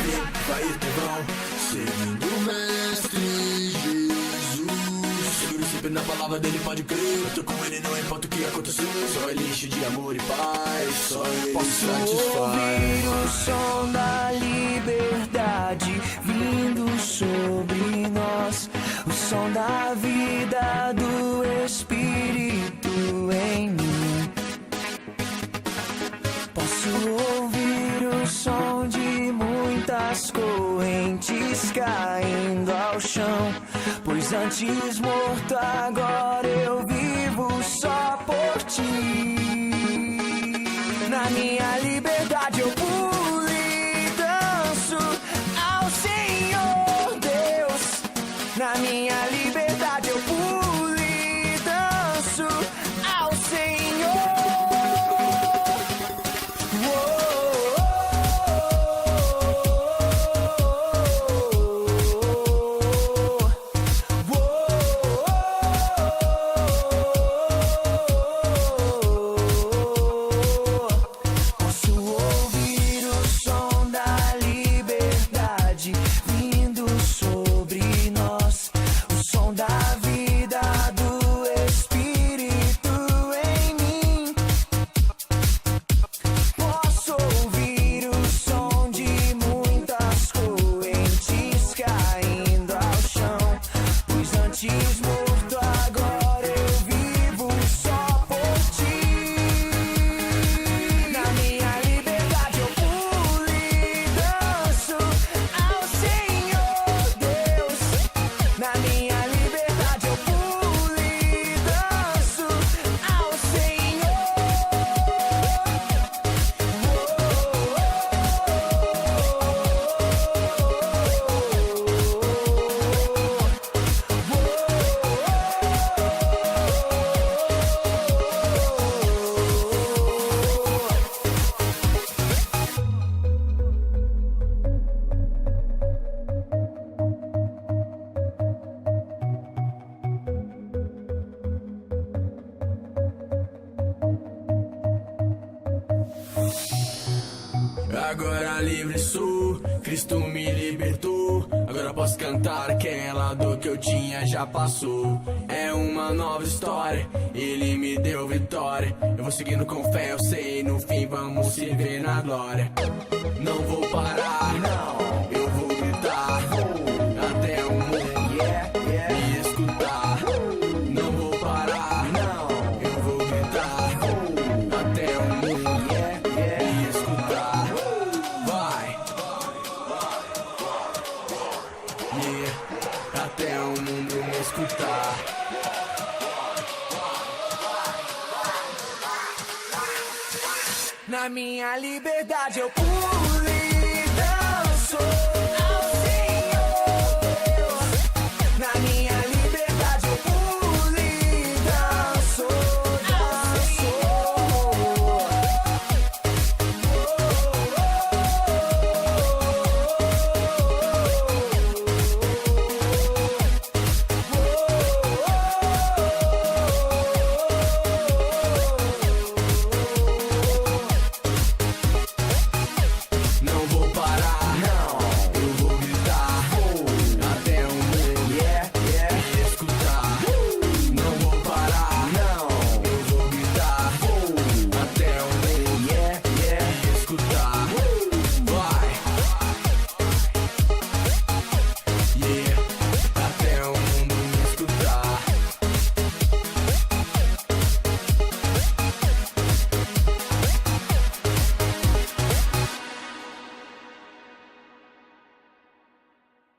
crer, vai ir vão, seguindo o mestre Jesus. Seguro sempre na palavra dele, pode crer. Eu tô com ele, não importa o que acontecer. Só ele enche de amor e paz, só ele posso satisfaz. ouvir o som da liberdade vindo sobre nós, o som da vida do Espírito em mim. Posso ouvir o som de muitas correntes caindo ao chão, pois antes morto agora eu vivo só por ti. Na minha liberdade eu pulo e danço ao Senhor Deus. Na minha liberdade eu pulo e danço ao Senhor. Agora livre sou, Cristo me libertou. Agora posso cantar, aquela dor que eu tinha já passou. É uma nova história, Ele me deu vitória. Eu vou seguindo com fé, eu sei, no fim vamos se ver na glória. Não vou parar, não, eu vou gritar até o mundo me escutar. Não vou parar, não, eu vou gritar até o mundo me escutar. Até o mundo me escutar. Na minha liberdade eu pulo e danço.